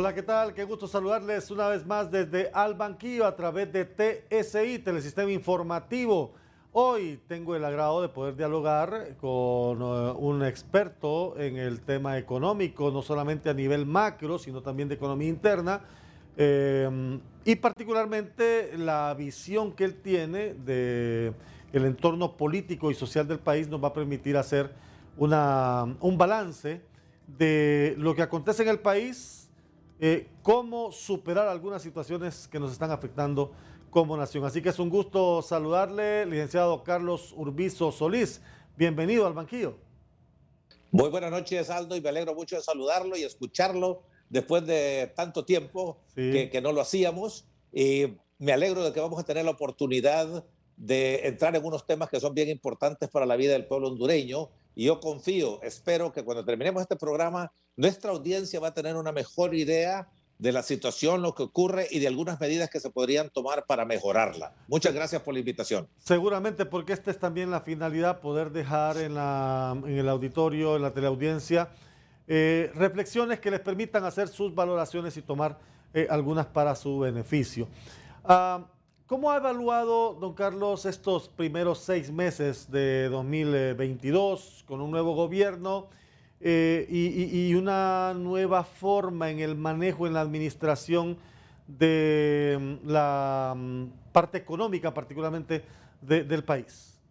Hola, ¿qué tal? Qué gusto saludarles una vez más desde Al Banquillo a través de TSI, Telesistema Informativo. Hoy tengo el agrado de poder dialogar con un experto en el tema económico, no solamente a nivel macro, sino también de economía interna, y particularmente la visión que él tiene de el entorno político y social del país nos va a permitir hacer un balance de lo que acontece en el país, cómo superar algunas situaciones que nos están afectando como nación. Así que es un gusto saludarle, licenciado Carlos Urbizo Solís. Bienvenido al banquillo. Muy buenas noches, Aldo, y me alegro mucho de saludarlo y escucharlo después de tanto tiempo Sí, que no lo hacíamos. Y me alegro de que vamos a tener la oportunidad de entrar en unos temas que son bien importantes para la vida del pueblo hondureño. Y yo confío, espero que cuando terminemos este programa, nuestra audiencia va a tener una mejor idea de la situación, lo que ocurre y de algunas medidas que se podrían tomar para mejorarla. Muchas se- gracias por la invitación. seguramente porque esta es también la finalidad, poder dejar en el auditorio, en la teleaudiencia, reflexiones que les permitan hacer sus valoraciones y tomar algunas para su beneficio. Ah, ¿Cómo ha evaluado, don Carlos, estos primeros 6 meses de 2022 con un nuevo gobierno y una nueva forma en el manejo, en la administración de la parte económica, particularmente del país?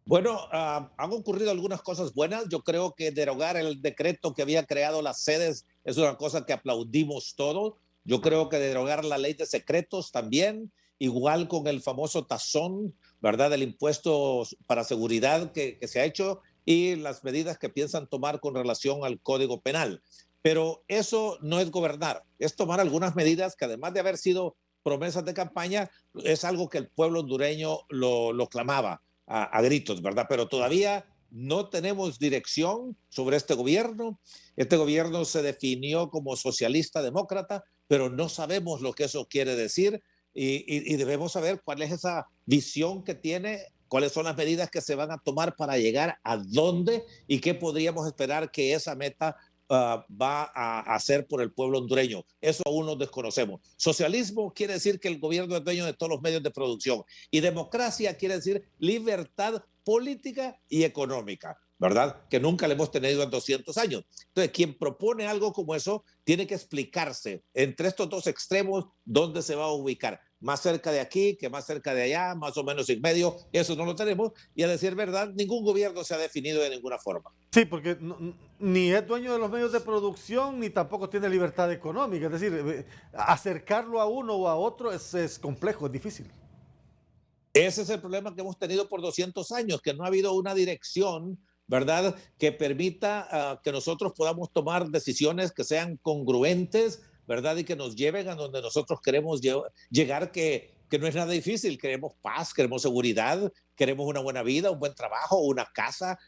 Bueno, han ocurrido algunas cosas buenas. Yo creo que derogar el decreto que había creado las sedes es una cosa que aplaudimos todos. Yo creo que derogar la ley de secretos también, igual con el famoso tazón, ¿verdad? Del impuesto para seguridad que se ha hecho y las medidas que piensan tomar con relación al Código Penal. Pero eso no es gobernar, es tomar algunas medidas que además de haber sido promesas de campaña, es algo que el pueblo hondureño lo clamaba a gritos, ¿verdad? Pero todavía no tenemos dirección sobre este gobierno. Este gobierno se definió como socialista demócrata, pero no sabemos lo que eso quiere decir y debemos saber cuál es esa visión que tiene, cuáles son las medidas que se van a tomar para llegar a dónde y qué podríamos esperar que esa meta va a hacer por el pueblo hondureño. Eso aún no desconocemos. Socialismo quiere decir que el gobierno es dueño de todos los medios de producción y democracia quiere decir libertad política y económica, ¿verdad? Que nunca le hemos tenido en 200 años. Entonces, quien propone algo como eso tiene que explicarse entre estos dos extremos dónde se va a ubicar. Más cerca de aquí que más cerca de allá, más o menos en medio, eso no lo tenemos. Y a decir verdad, ningún gobierno se ha definido de ninguna forma. Sí, porque ni es dueño de los medios de producción, ni tampoco tiene libertad económica. Es decir, acercarlo a uno o a otro es complejo, es difícil. Ese es el problema que hemos tenido por 200 años, que no ha habido una dirección, ¿verdad?, que permita que nosotros podamos tomar decisiones que sean congruentes, ¿verdad?, y que nos lleven a donde nosotros queremos llegar, que no es nada difícil. Queremos paz, queremos seguridad, queremos una buena vida, un buen trabajo, una casa,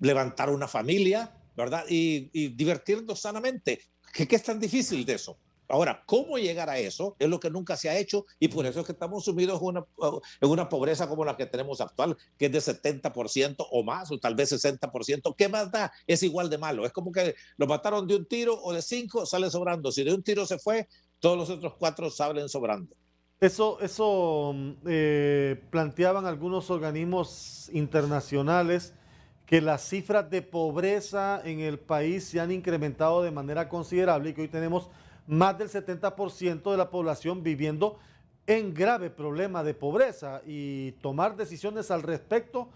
levantar una familia, ¿verdad?, y divertirnos sanamente. ¿Qué es tan difícil de eso? Ahora, ¿cómo llegar a eso? Es lo que nunca se ha hecho y por eso es que estamos sumidos en una pobreza como la que tenemos actual, que es de 70% o más, o tal vez 60%. ¿Qué más da? Es igual de malo. Es como que lo mataron de un tiro o de 5, sale sobrando. Si de un tiro se fue, todos los otros 4 salen sobrando. Eso planteaban algunos organismos internacionales que las cifras de pobreza en el país se han incrementado de manera considerable y que hoy tenemos más del 70% de la población viviendo en grave problema de pobreza y tomar decisiones al respecto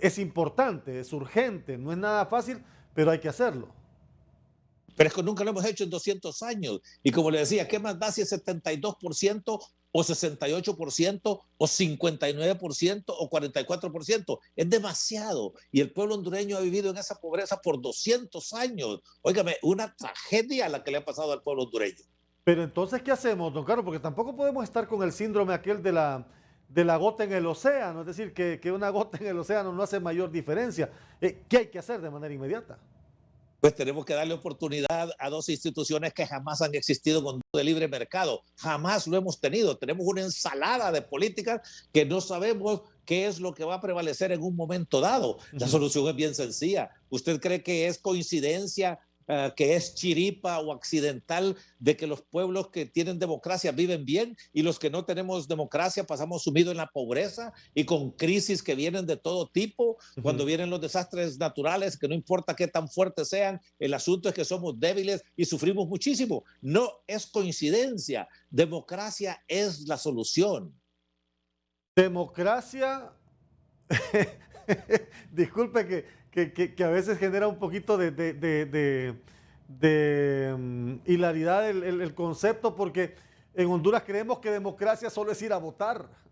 es importante, es urgente, no es nada fácil, pero hay que hacerlo. Pero es que nunca lo hemos hecho en 200 años. Y como le decía, ¿qué más da si es 72% o 68% o 59% o 44%? Es demasiado. Y el pueblo hondureño ha vivido en esa pobreza por 200 años. Óigame, una tragedia la que le ha pasado al pueblo hondureño. Pero entonces, ¿qué hacemos, don Carlos? Porque tampoco podemos estar con el síndrome aquel de la gota en el océano, es decir, que una gota en el océano no hace mayor diferencia. ¿Qué hay que hacer de manera inmediata? Pues tenemos que darle oportunidad a dos instituciones que jamás han existido con de libre mercado. Jamás lo hemos tenido. Tenemos una ensalada de políticas que no sabemos qué es lo que va a prevalecer en un momento dado. La Ujú. solución es bien sencilla. ¿Usted cree que es coincidencia que es chiripa o accidental de que los pueblos que tienen democracia viven bien y los que no tenemos democracia pasamos sumidos en la pobreza y con crisis que vienen de todo tipo, cuando vienen los desastres naturales, que no importa qué tan fuertes sean, el asunto es que somos débiles y sufrimos muchísimo. No es coincidencia, democracia es la solución. Democracia, disculpe que a veces genera un poquito de hilaridad el concepto, porque en Honduras creemos que democracia solo es ir a votar.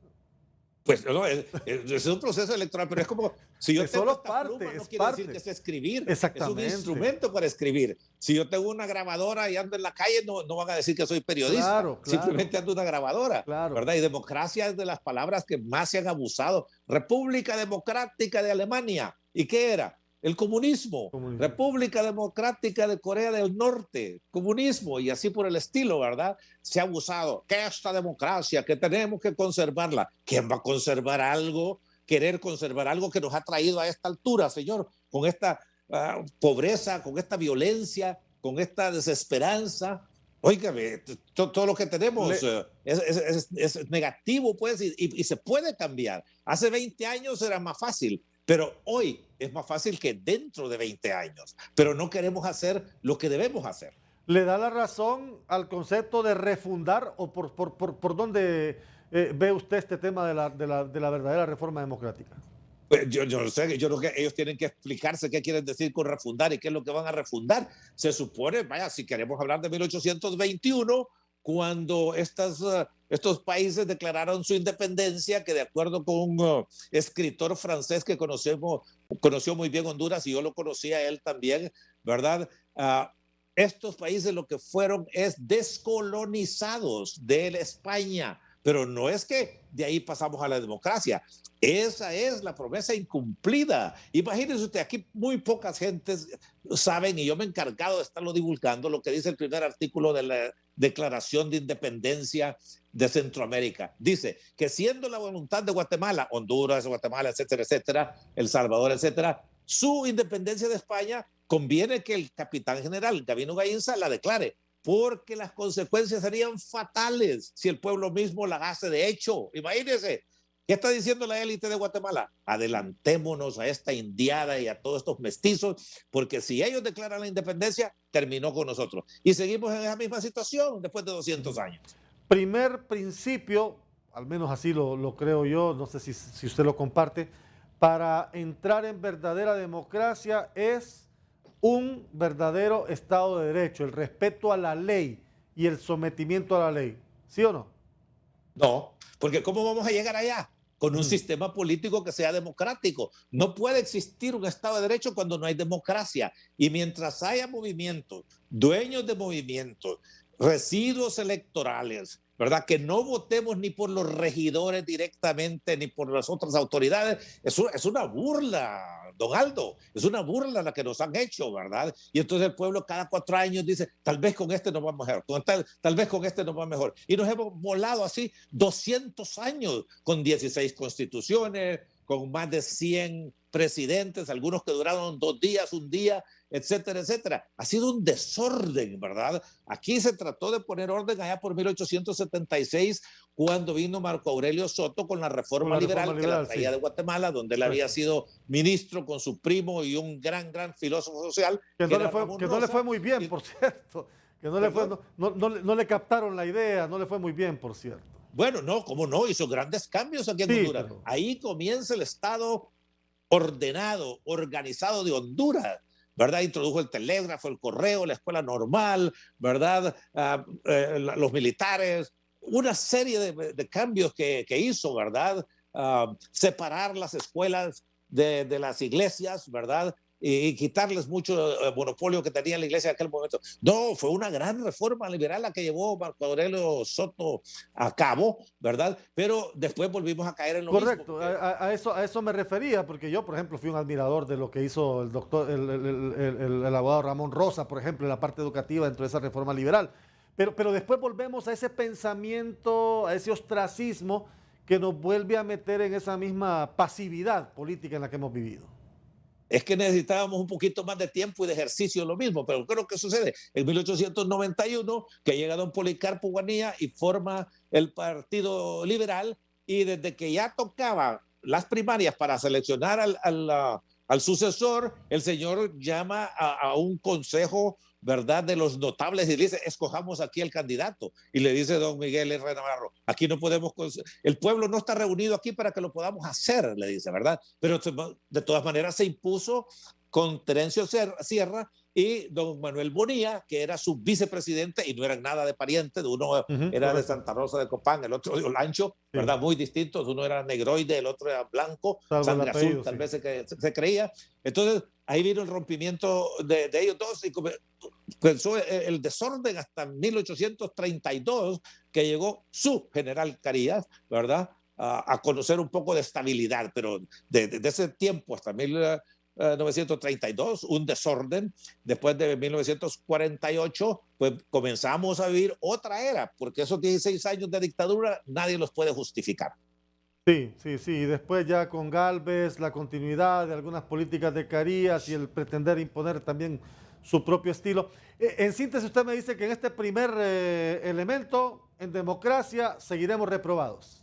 Pues no, es un proceso electoral, pero es como si yo Es tengo solo esta parte, pluma, no es quiere parte. decir que sé escribir. Exactamente. Es un instrumento para escribir. Si yo tengo una grabadora y ando en la calle, no van a decir que soy periodista. Claro, claro. Simplemente ando una grabadora, Claro. ¿verdad? Y democracia es de las palabras que más se han abusado. República Democrática de Alemania. ¿Y qué era? El comunismo. República Democrática de Corea del Norte, comunismo y así por el estilo, ¿verdad? Se ha abusado. Que esta democracia, que tenemos que conservarla. ¿Quién va a conservar algo? Querer conservar algo que nos ha traído a esta altura, señor, con esta pobreza, con esta violencia, con esta desesperanza. Óigame, todo lo que tenemos es negativo, pues, y se puede cambiar. Hace 20 años era más fácil. Pero hoy es más fácil que dentro de 20 años. Pero no queremos hacer lo que debemos hacer. ¿Le da la razón al concepto de refundar o por dónde ve usted este tema de la verdadera reforma democrática? Pues yo no sé, yo creo que ellos tienen que explicarse qué quieren decir con refundar y qué es lo que van a refundar. Se supone, vaya, si queremos hablar de 1821, cuando estos países declararon su independencia, que de acuerdo con un escritor francés que conoció muy bien Honduras y yo lo conocía a él también, ¿verdad? Estos países lo que fueron es descolonizados de la España, pero no es que de ahí pasamos a la democracia. Esa es la promesa incumplida. Imagínense usted, aquí muy pocas gentes saben, y yo me he encargado de estarlo divulgando, lo que dice el primer artículo de la Declaración de Independencia de Centroamérica. Dice que siendo la voluntad de Guatemala, Honduras, Guatemala, etcétera, etcétera, El Salvador, etcétera, su independencia de España, conviene que el capitán general Gabino Gainza la declare, porque las consecuencias serían fatales si el pueblo mismo la hace de hecho. Imagínense. ¿Qué está diciendo la élite de Guatemala? Adelantémonos a esta indiada y a todos estos mestizos, porque si ellos declaran la independencia, terminó con nosotros. Y seguimos en esa misma situación después de 200 años. Primer principio, al menos así lo creo yo, no sé si usted lo comparte, para entrar en verdadera democracia es un verdadero Estado de Derecho, el respeto a la ley y el sometimiento a la ley. ¿Sí o no? No, porque ¿cómo vamos a llegar allá? Con un sistema político que sea democrático. No puede existir un Estado de Derecho cuando no hay democracia. Y mientras haya movimientos, dueños de movimientos, residuos electorales, ¿verdad? Que no votemos ni por los regidores directamente ni por las otras autoridades. Es una burla, don Aldo, es una burla la que nos han hecho, ¿verdad? Y entonces el pueblo cada 4 años dice, tal vez con este nos va mejor, tal vez con este nos va mejor. Y nos hemos volado así 200 años con 16 constituciones, con más de 100 presidentes, algunos que duraron 2 días, un día, etcétera, etcétera. Ha sido un desorden, ¿verdad? Aquí se trató de poner orden allá por 1876, cuando vino Marco Aurelio Soto con la reforma liberal que la traía de Guatemala, donde él había sido ministro con su primo y un gran filósofo social. Que no le fue muy bien, por cierto. Que no le captaron la idea, no le fue muy bien, por cierto. Bueno, no, cómo no, hizo grandes cambios aquí en Honduras. Pero ahí comienza el Estado ordenado, organizado de Honduras, ¿verdad? Introdujo el telégrafo, el correo, la escuela normal, ¿verdad? Los militares, una serie de cambios que hizo, ¿verdad? Separar las escuelas de las iglesias, ¿verdad? Y quitarles mucho monopolio que tenía la iglesia en aquel momento. No, fue una gran reforma liberal la que llevó Marco Aurelio Soto a cabo, ¿verdad? Pero después volvimos a caer en lo Correcto, mismo. Correcto, a eso me refería, porque yo, por ejemplo, fui un admirador de lo que hizo el abogado Ramón Rosa, por ejemplo, en la parte educativa dentro de esa reforma liberal. Pero después volvemos a ese pensamiento, a ese ostracismo que nos vuelve a meter en esa misma pasividad política en la que hemos vivido. es que necesitábamos un poquito más de tiempo y de ejercicio, lo mismo, pero ¿qué es lo que sucede? En 1891, que llega don Policarpo Guanía y forma el Partido Liberal, y desde que ya tocaba las primarias para seleccionar al sucesor, el señor llama a un consejo, ¿verdad?, de los notables y dice, escojamos aquí el candidato. Y le dice don Miguel R. Navarro, aquí no podemos, el pueblo no está reunido aquí para que lo podamos hacer, le dice, ¿verdad? Pero de todas maneras se impuso con Terencio Sierra y don Manuel Bonilla, que era su vicepresidente y no eran nada de parientes, uno era correcto. de Santa Rosa de Copán, el otro de Olancho, Sí. ¿verdad? Muy distintos, uno era negroide, el otro era blanco, Salvo el sangre apellido, azul, tal sí. vez se creía. Entonces, ahí vino el rompimiento de ellos dos y comenzó el desorden hasta 1832, que llegó su general Carías, ¿verdad?, a conocer un poco de estabilidad, pero de ese tiempo hasta 1932, un desorden. Después de 1948, pues comenzamos a vivir otra era, porque esos 16 años de dictadura nadie los puede justificar. Sí, sí, sí. Y después ya con Gálvez, la continuidad de algunas políticas de Carías y el pretender imponer también su propio estilo. En síntesis, usted me dice que en este primer elemento, en democracia, seguiremos reprobados.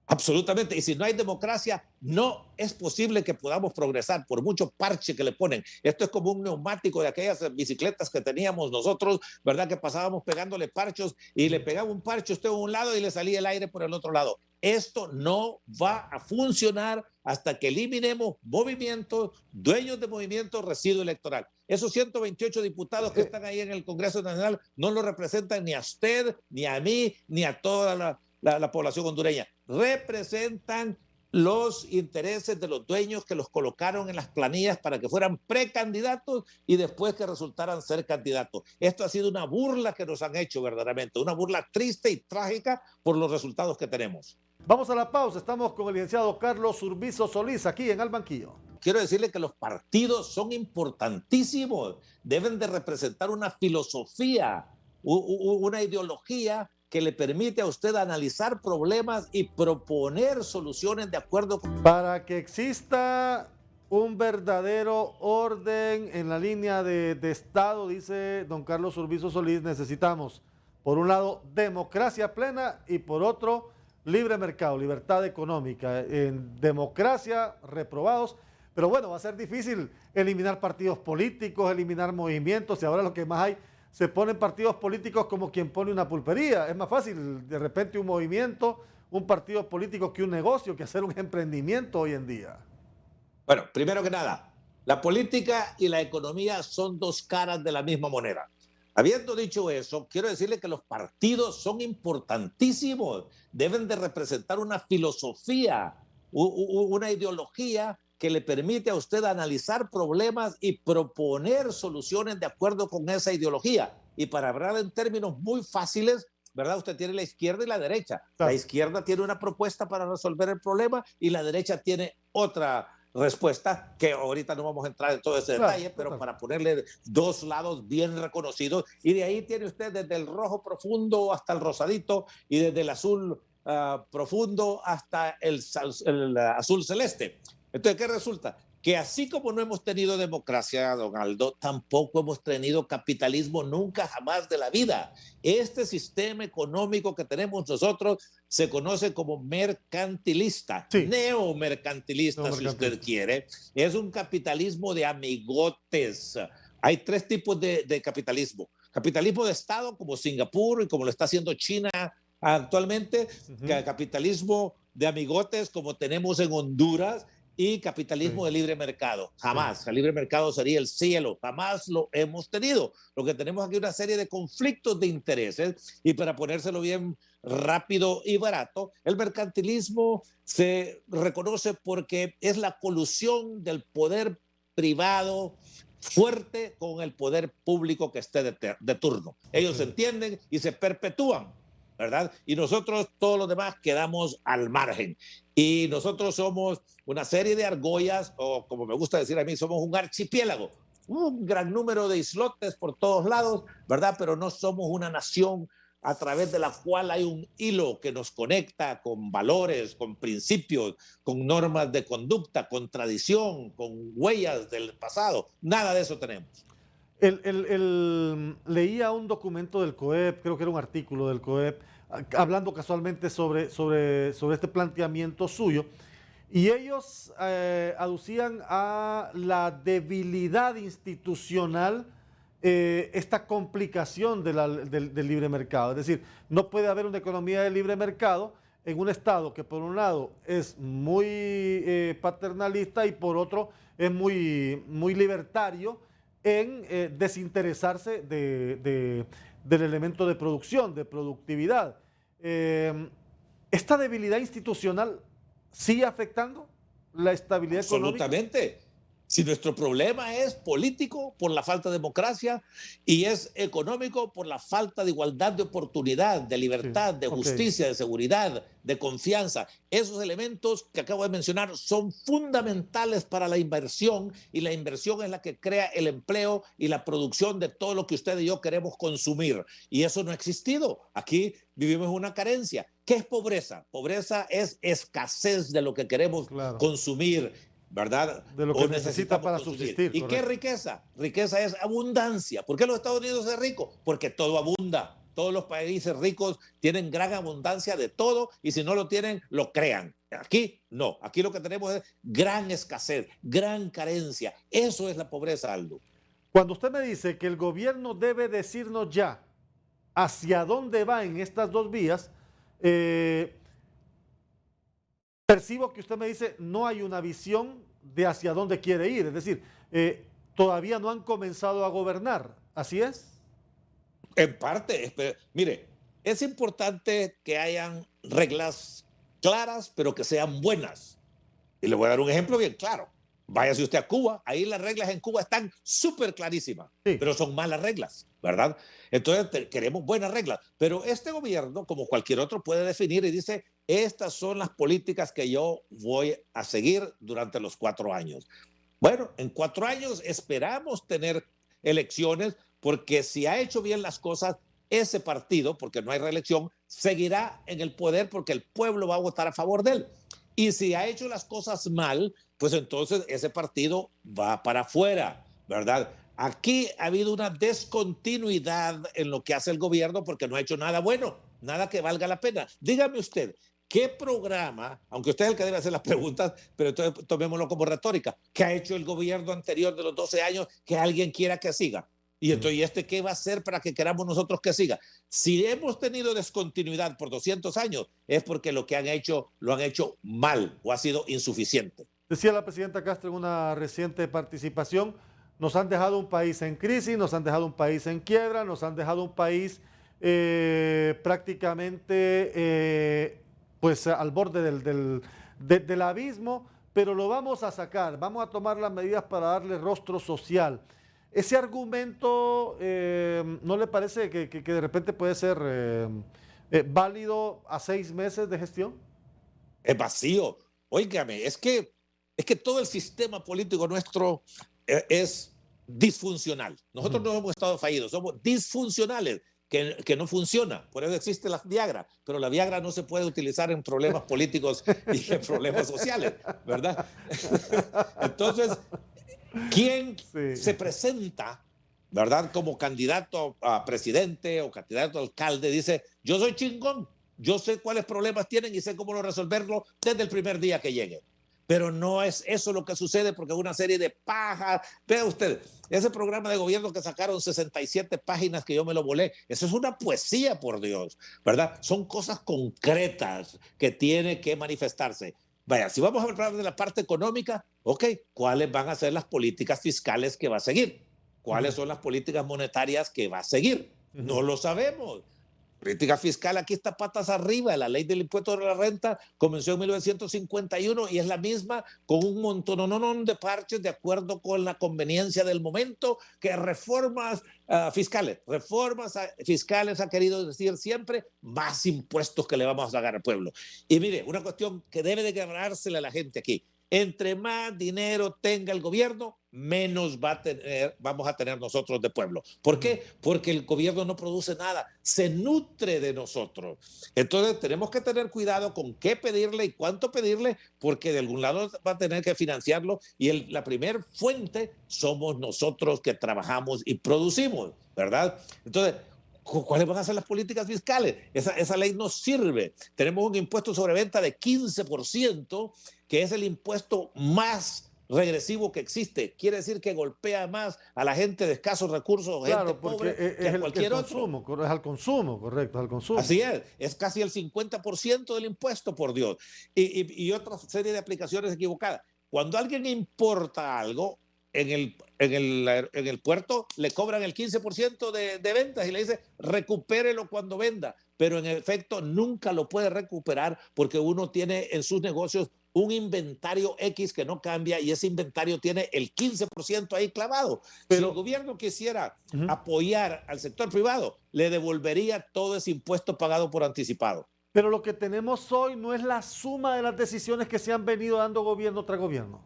Absolutamente. Y si no hay democracia, no es posible que podamos progresar por mucho parche que le ponen. Esto es como un neumático de aquellas bicicletas que teníamos nosotros, ¿verdad? Que pasábamos pegándole parchos y le pegaba un parche usted a un lado y le salía el aire por el otro lado. Esto no va a funcionar hasta que eliminemos movimientos, dueños de movimientos, residuo electoral. Esos 128 diputados que están ahí en el Congreso Nacional no lo representan ni a usted, ni a mí, ni a toda la población hondureña. Representan los intereses de los dueños que los colocaron en las planillas para que fueran precandidatos y después que resultaran ser candidatos. Esto ha sido una burla que nos han hecho verdaderamente, una burla triste y trágica por los resultados que tenemos. Vamos a la pausa. Estamos con el licenciado Carlos Urbizo Solís, aquí en Al Banquillo. Quiero decirle que los partidos son importantísimos, deben de representar una filosofía, una ideología que le permite a usted analizar problemas y proponer soluciones de acuerdo con... Para que exista un verdadero orden en la línea de Estado, dice don Carlos Urbizo Solís, necesitamos, por un lado, democracia plena y por otro, libre mercado, libertad económica. En democracia, reprobados, pero bueno, va a ser difícil eliminar partidos políticos, eliminar movimientos, y ahora lo que más hay, se ponen partidos políticos como quien pone una pulpería. Es más fácil de repente un movimiento, un partido político que un negocio, que hacer un emprendimiento hoy en día. Bueno, primero que nada, la política y la economía son dos caras de la misma moneda. Habiendo dicho eso, quiero decirle que los partidos son importantísimos, deben de representar una filosofía, una ideología que le permite a usted analizar problemas y proponer soluciones de acuerdo con esa ideología. Y para hablar en términos muy fáciles, ¿verdad? Usted tiene la izquierda y la derecha. Claro. La izquierda tiene una propuesta para resolver el problema y la derecha tiene otra respuesta, que ahorita no vamos a entrar en todo ese detalle, pero para ponerle dos lados bien reconocidos. Y de ahí tiene usted desde el rojo profundo hasta el rosadito y desde el azul profundo hasta el azul celeste. Entonces, ¿qué resulta? Que así como no hemos tenido democracia, don Aldo, tampoco hemos tenido capitalismo nunca jamás de la vida. Este sistema económico que tenemos nosotros se conoce como mercantilista, sí. Neomercantilista, si usted quiere. Es un capitalismo de amigotes. Hay tres tipos de capitalismo. Capitalismo de Estado, como Singapur y como lo está haciendo China actualmente. Capitalismo de amigotes, como tenemos en Honduras. Y capitalismo de libre mercado. Jamás. El libre mercado sería el cielo. Jamás lo hemos tenido. Lo que tenemos aquí es una serie de conflictos de intereses y para ponérselo bien rápido y barato, el mercantilismo se reconoce porque es la colusión del poder privado fuerte con el poder público que esté de turno. Ellos se entienden y se perpetúan, ¿verdad? Y nosotros, todos los demás, quedamos al margen. Y nosotros somos una serie de argollas, o como me gusta decir a mí, somos un archipiélago, un gran número de islotes por todos lados, ¿verdad? Pero no somos una nación a través de la cual hay un hilo que nos conecta con valores, con principios, con normas de conducta, con tradición, con huellas del pasado. Nada de eso tenemos. Leía un documento del COEP, creo que era un artículo del COEP, hablando casualmente sobre este planteamiento suyo, y ellos aducían a la debilidad institucional, esta complicación del libre mercado. Es decir, no puede haber una economía de libre mercado en un Estado que por un lado es muy paternalista y por otro es muy libertario en desinteresarse del elemento de producción, de productividad. ¿Esta debilidad institucional sigue afectando la estabilidad económica? Absolutamente. Si nuestro problema es político por la falta de democracia y es económico por la falta de igualdad de oportunidad, de libertad, de justicia, de seguridad, de confianza, esos elementos que acabo de mencionar son fundamentales para la inversión, y la inversión es la que crea el empleo y la producción de todo lo que usted y yo queremos consumir. Y eso no ha existido. Aquí vivimos una carencia. ¿Qué es pobreza? Pobreza es escasez de lo que queremos consumir, ¿verdad? De lo que necesita para subsistir. ¿Y qué es riqueza? Riqueza es abundancia. ¿Por qué los Estados Unidos es rico? Porque todo abunda. Todos los países ricos tienen gran abundancia de todo, y si no lo tienen, lo crean. Aquí no. Aquí lo que tenemos es gran escasez, gran carencia. Eso es la pobreza, Aldo. Cuando usted me dice que el gobierno debe decirnos ya hacia dónde va en estas dos vías, percibo que usted me dice no hay una visión de hacia dónde quiere ir, es decir, todavía no han comenzado a gobernar, ¿así es? En parte, mire, es importante que hayan reglas claras, pero que sean buenas. Y le voy a dar un ejemplo bien claro. Váyase usted a Cuba, ahí las reglas en Cuba están súper clarísimas, pero son malas reglas, ¿verdad? Entonces queremos buenas reglas, pero este gobierno, como cualquier otro, puede definir y dice, estas son las políticas que yo voy a seguir durante los 4 años. Bueno, en 4 años esperamos tener elecciones, porque si ha hecho bien las cosas, ese partido, porque no hay reelección, seguirá en el poder porque el pueblo va a votar a favor de él. Y si ha hecho las cosas mal, pues entonces ese partido va para afuera, ¿verdad? Aquí ha habido una descontinuidad en lo que hace el gobierno porque no ha hecho nada bueno, nada que valga la pena. Dígame usted, ¿qué programa, aunque usted es el que debe hacer las preguntas, pero entonces tomémoslo como retórica, qué ha hecho el gobierno anterior de los 12 años que alguien quiera que siga? Y entonces, ¿y este qué va a hacer para que queramos nosotros que siga? Si hemos tenido descontinuidad por 200 años, es porque lo que han hecho, lo han hecho mal o ha sido insuficiente. Decía la presidenta Castro en una reciente participación, nos han dejado un país en crisis, nos han dejado un país en quiebra, nos han dejado un país prácticamente pues al borde del abismo, pero lo vamos a sacar, vamos a tomar las medidas para darle rostro social. ¿Ese argumento no le parece que de repente puede ser válido a 6 meses de gestión? Es vacío. Óigame, es que todo el sistema político nuestro es disfuncional. Nosotros no hemos estado fallidos, somos disfuncionales, que no funciona. Por eso existe la Viagra, pero la Viagra no se puede utilizar en problemas políticos y en problemas sociales, ¿verdad? Entonces, ¿quién se presenta, verdad, como candidato a presidente o candidato a alcalde? Dice, yo soy chingón, yo sé cuáles problemas tienen y sé cómo resolverlo desde el primer día que llegue. Pero no es eso lo que sucede, porque es una serie de pajas. Vea usted, ese programa de gobierno que sacaron 67 páginas que yo me lo volé, eso es una poesía, por Dios, ¿verdad? Son cosas concretas que tiene que manifestarse. Vaya, si vamos a hablar de la parte económica, ok, ¿cuáles van a ser las políticas fiscales que va a seguir? ¿Cuáles son las políticas monetarias que va a seguir? No lo sabemos. Política fiscal aquí está patas arriba. La ley del impuesto de la renta comenzó en 1951 y es la misma, con un montón de parches de acuerdo con la conveniencia del momento, que reformas fiscales. Reformas fiscales ha querido decir siempre más impuestos que le vamos a pagar al pueblo. Y mire, una cuestión que debe de ganársela a la gente aquí. Entre más dinero tenga el gobierno, menos vamos a tener nosotros de pueblo. ¿Por qué? Porque el gobierno no produce nada, se nutre de nosotros. Entonces tenemos que tener cuidado con qué pedirle y cuánto pedirle, porque de algún lado va a tener que financiarlo y la primera fuente somos nosotros que trabajamos y producimos, ¿verdad? Entonces, ¿cuáles van a ser las políticas fiscales? Esa ley no sirve. Tenemos un impuesto sobre venta de 15%, que es el impuesto más regresivo que existe. Quiere decir que golpea más a la gente de escasos recursos, gente Claro, porque pobre, que a cualquier el otro. consumo, es al consumo, correcto, al consumo. Así es casi el 50% del impuesto, por Dios. Y otra serie de aplicaciones equivocadas. Cuando alguien importa algo, en el puerto le cobran el 15% de ventas y le dice recupérelo cuando venda, pero en efecto nunca lo puede recuperar porque uno tiene en sus negocios un inventario X que no cambia y ese inventario tiene el 15% ahí clavado. Pero, si el gobierno quisiera apoyar al sector privado, le devolvería todo ese impuesto pagado por anticipado. pero lo que tenemos hoy no es la suma de las decisiones que se han venido dando gobierno tras gobierno.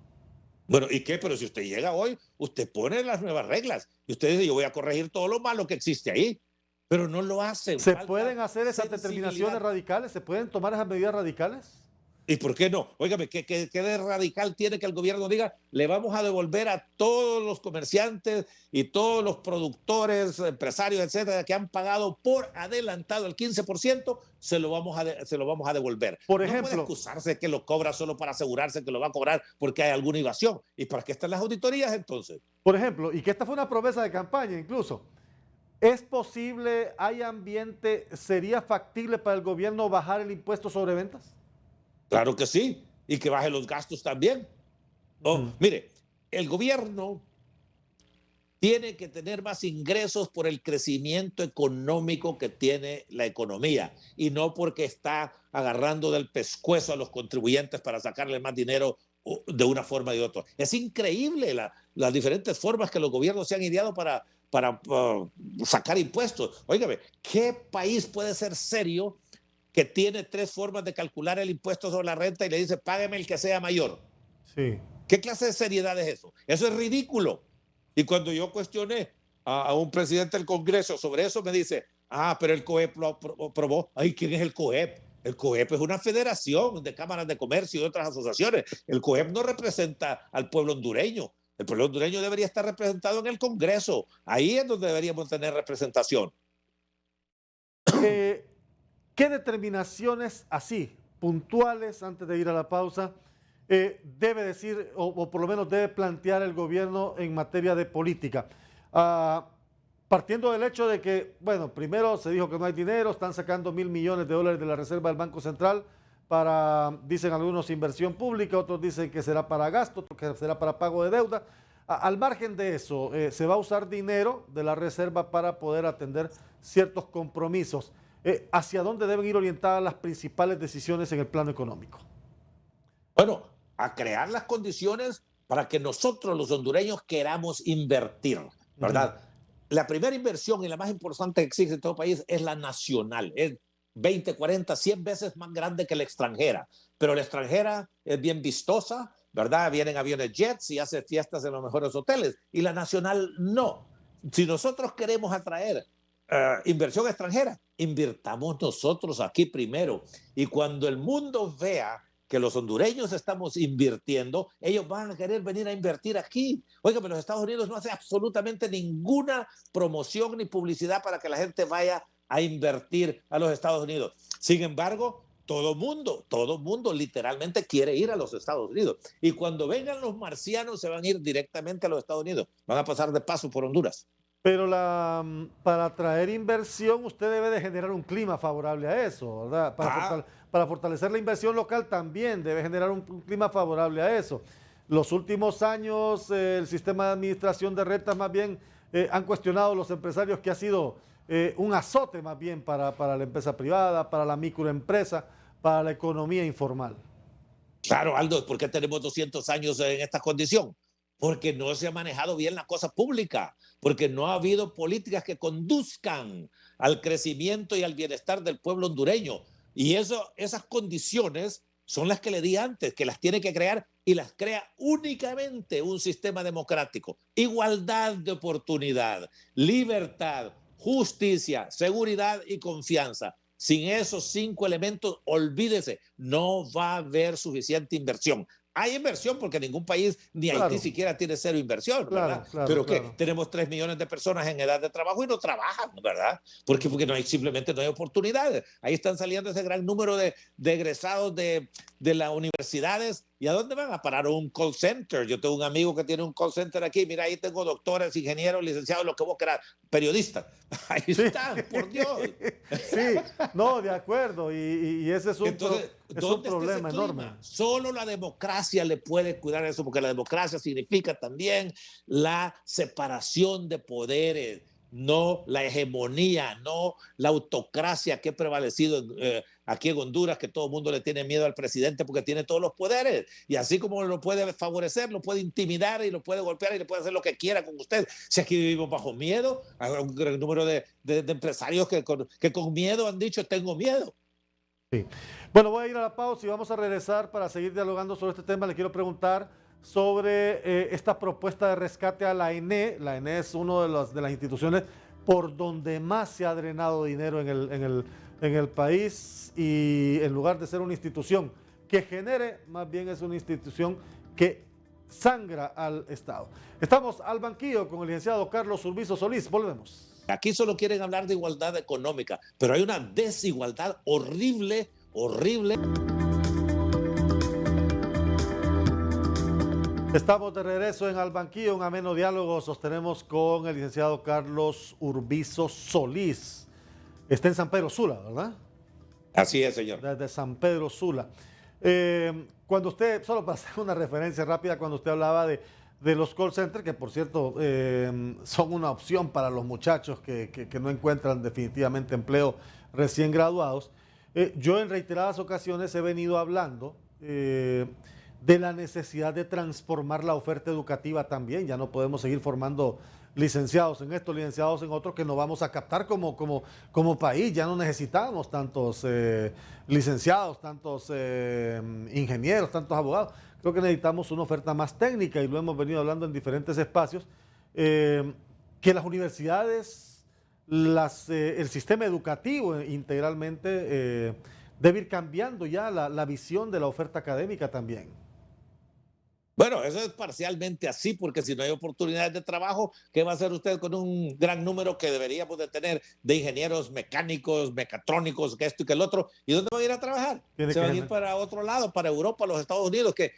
Bueno, ¿y qué? Pero si usted llega hoy, usted pone las nuevas reglas y usted dice, yo voy a corregir todo lo malo que existe ahí, pero no lo hacen. ¿Se pueden hacer esas determinaciones radicales? ¿Se pueden tomar esas medidas radicales? ¿Y por qué no? Óigame, ¿qué de radical tiene que el gobierno diga? Le vamos a devolver a todos los comerciantes y todos los productores, empresarios, etcétera, que han pagado por adelantado el 15%, se lo vamos a devolver. Por no ejemplo, puede excusarse que lo cobra solo para asegurarse que lo va a cobrar porque hay alguna evasión. ¿Y para qué están las auditorías entonces? por ejemplo, y que esta fue una promesa de campaña incluso, ¿es posible, hay ambiente, sería factible para el gobierno bajar el impuesto sobre ventas? Claro que sí, y que baje los gastos también. Mire, el gobierno tiene que tener más ingresos por el crecimiento económico que tiene la economía y no porque está agarrando del pescuezo a los contribuyentes para sacarle más dinero de una forma y de otra. Es increíble las diferentes formas que los gobiernos se han ideado para sacar impuestos. Óigame, ¿qué país puede ser serio que tiene 3 formas de calcular el impuesto sobre la renta y le dice, págueme el que sea mayor? Sí. ¿Qué clase de seriedad es eso? Eso es ridículo. Y cuando yo cuestioné a un presidente del Congreso sobre eso, me dice, pero el COEP lo aprobó. Ay, ¿quién es el COEP? El COEP es una federación de cámaras de comercio y otras asociaciones. El COEP no representa al pueblo hondureño. El pueblo hondureño debería estar representado en el Congreso. Ahí es donde deberíamos tener representación. ¿Qué determinaciones así, puntuales, antes de ir a la pausa, debe decir o por lo menos debe plantear el gobierno en materia de política? Partiendo del hecho de que, bueno, primero se dijo que no hay dinero, están sacando $1.000 millones de la reserva del Banco Central para, dicen algunos, inversión pública, otros dicen que será para gasto, otros que será para pago de deuda. Al margen de eso, se va a usar dinero de la reserva para poder atender ciertos compromisos. ¿Hacia dónde deben ir orientadas las principales decisiones en el plano económico? Bueno, a crear las condiciones para que nosotros los hondureños queramos invertir, ¿verdad? La primera inversión y la más importante que existe en todo el país es la nacional. Es 20, 40, 100 veces más grande que la extranjera. Pero la extranjera es bien vistosa, ¿verdad? Vienen aviones jets y hace fiestas en los mejores hoteles. Y la nacional no. Si nosotros queremos atraer inversión extranjera, invirtamos nosotros aquí primero. Y cuando el mundo vea que los hondureños estamos invirtiendo, ellos van a querer venir a invertir aquí. Oiga, pero los Estados Unidos no hace absolutamente ninguna promoción ni publicidad para que la gente vaya a invertir a los Estados Unidos. Sin embargo, todo mundo literalmente quiere ir a los Estados Unidos. Y cuando vengan los marcianos, se van a ir directamente a los Estados Unidos. Van a pasar de paso por Honduras. Pero para atraer inversión, usted debe de generar un clima favorable a eso, ¿verdad? Para fortalecer la inversión local también debe generar un clima favorable a eso. Los últimos años, el sistema de administración de rentas más bien han cuestionado los empresarios que ha sido un azote más bien para la empresa privada, para la microempresa, para la economía informal. Claro, Aldo, ¿por qué tenemos 200 años en esta condición? Porque no se ha manejado bien la cosa pública, porque no ha habido políticas que conduzcan al crecimiento y al bienestar del pueblo hondureño. Y esas condiciones son las que le di antes, que las tiene que crear y las crea únicamente un sistema democrático. Igualdad de oportunidad, libertad, justicia, seguridad y confianza. Sin esos 5 elementos, olvídese, no va a haber suficiente inversión. Hay inversión porque ningún país, ni Haití Claro, siquiera tiene cero inversión, ¿verdad? claro, Pero que claro. tenemos 3 millones de personas en edad de trabajo y no trabajan, ¿verdad? Porque no hay, simplemente no hay oportunidades. Ahí están saliendo ese gran número de egresados de las universidades. ¿Y a dónde van a parar? Un call center. Yo tengo un amigo que tiene un call center aquí. Mira, ahí tengo doctores, ingenieros, licenciados, lo que vos querás, periodistas. Ahí Sí, están, por Dios. sí, no, de acuerdo. Y ese es Entonces, es un ¿dónde está ese problema clima? enorme. Solo la democracia le puede cuidar eso, porque la democracia significa también la separación de poderes, no la hegemonía, no la autocracia que ha prevalecido aquí en Honduras, que todo el mundo le tiene miedo al presidente porque tiene todos los poderes. Y así como lo puede favorecer, lo puede intimidar y lo puede golpear y le puede hacer lo que quiera con usted. Si aquí vivimos bajo miedo, hay un gran número de empresarios que con miedo han dicho, tengo miedo. Sí. Bueno, voy a ir a la pausa y vamos a regresar para seguir dialogando sobre este tema. Le quiero preguntar sobre esta propuesta de rescate a la ENE. La ENE es una de las instituciones por donde más se ha drenado dinero en el país, y en lugar de ser una institución que genere, más bien es una institución que sangra al Estado. Estamos al banquillo con el licenciado Carlos Urbizo Solís. Volvemos. Aquí solo quieren hablar de igualdad económica, pero hay una desigualdad horrible, horrible. Estamos de regreso en Al Banquillo, un ameno diálogo sostenemos con el licenciado Carlos Urbizo Solís. Está en San Pedro Sula, ¿verdad? Así es, señor. Desde San Pedro Sula. Cuando usted, solo para hacer una referencia rápida, cuando usted hablaba de los call centers, que por cierto son una opción para los muchachos que no encuentran definitivamente empleo recién graduados, yo en reiteradas ocasiones he venido hablando de la necesidad de transformar la oferta educativa también. Ya no podemos seguir formando licenciados en esto, licenciados en otro, que no vamos a captar como país. Ya no necesitamos tantos licenciados, tantos ingenieros, tantos abogados. Creo que necesitamos una oferta más técnica, y lo hemos venido hablando en diferentes espacios, que las universidades, el sistema educativo integralmente debe ir cambiando ya la visión de la oferta académica también. Bueno, eso es parcialmente así, porque si no hay oportunidades de trabajo, ¿qué va a hacer usted con un gran número que deberíamos de tener de ingenieros mecánicos, mecatrónicos, que esto y que el otro? ¿Y dónde van a ir a trabajar? Se van a ir para otro lado, para Europa, los Estados Unidos, que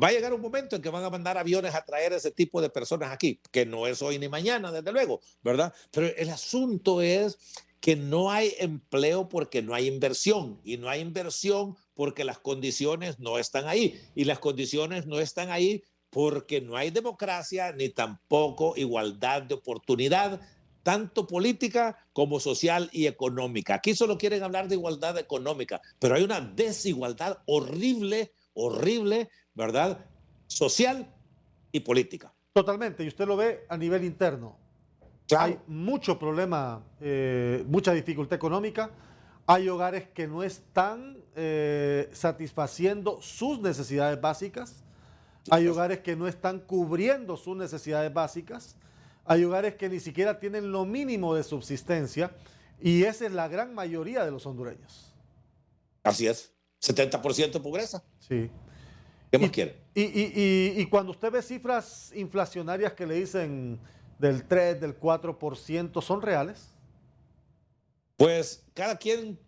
va a llegar un momento en que van a mandar aviones a traer ese tipo de personas aquí, que no es hoy ni mañana, desde luego, ¿verdad? Pero el asunto es que no hay empleo porque no hay inversión, y no hay inversión porque las condiciones no están ahí, y las condiciones no están ahí porque no hay democracia ni tampoco igualdad de oportunidad, tanto política como social y económica. Aquí solo quieren hablar de igualdad económica, pero hay una desigualdad horrible, horrible, ¿verdad? Social y política. Totalmente, y usted lo ve a nivel interno. Claro. Hay mucho problema, mucha dificultad económica. Hay hogares que no están satisfaciendo sus necesidades básicas. Hay hogares que no están cubriendo sus necesidades básicas. Hay hogares que ni siquiera tienen lo mínimo de subsistencia. Y esa es la gran mayoría de los hondureños. Así es, 70% de pobreza. Sí. ¿Qué más quiere? Y cuando usted ve cifras inflacionarias que le dicen del 3, del 4%, ¿son reales? Pues cada quien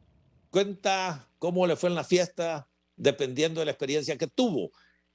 cuenta cómo le fue en la fiesta dependiendo de la experiencia que tuvo.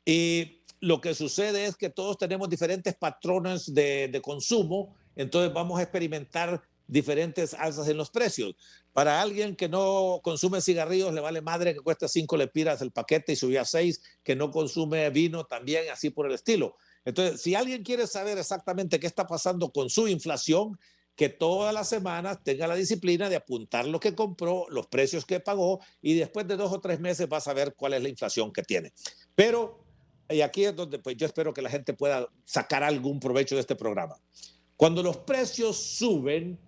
Y lo que sucede es que todos tenemos diferentes patrones de consumo, entonces vamos a experimentar diferentes alzas en los precios. Para alguien que no consume cigarrillos, le vale madre que cueste 5 lempiras el paquete y subía a 6, que no consume vino también, así por el estilo. Entonces, si alguien quiere saber exactamente qué está pasando con su inflación, que todas las semanas tenga la disciplina de apuntar lo que compró, los precios que pagó, y después de 2 o 3 meses vas a ver cuál es la inflación que tiene. Pero, y aquí es donde pues, yo espero que la gente pueda sacar algún provecho de este programa. Cuando los precios suben,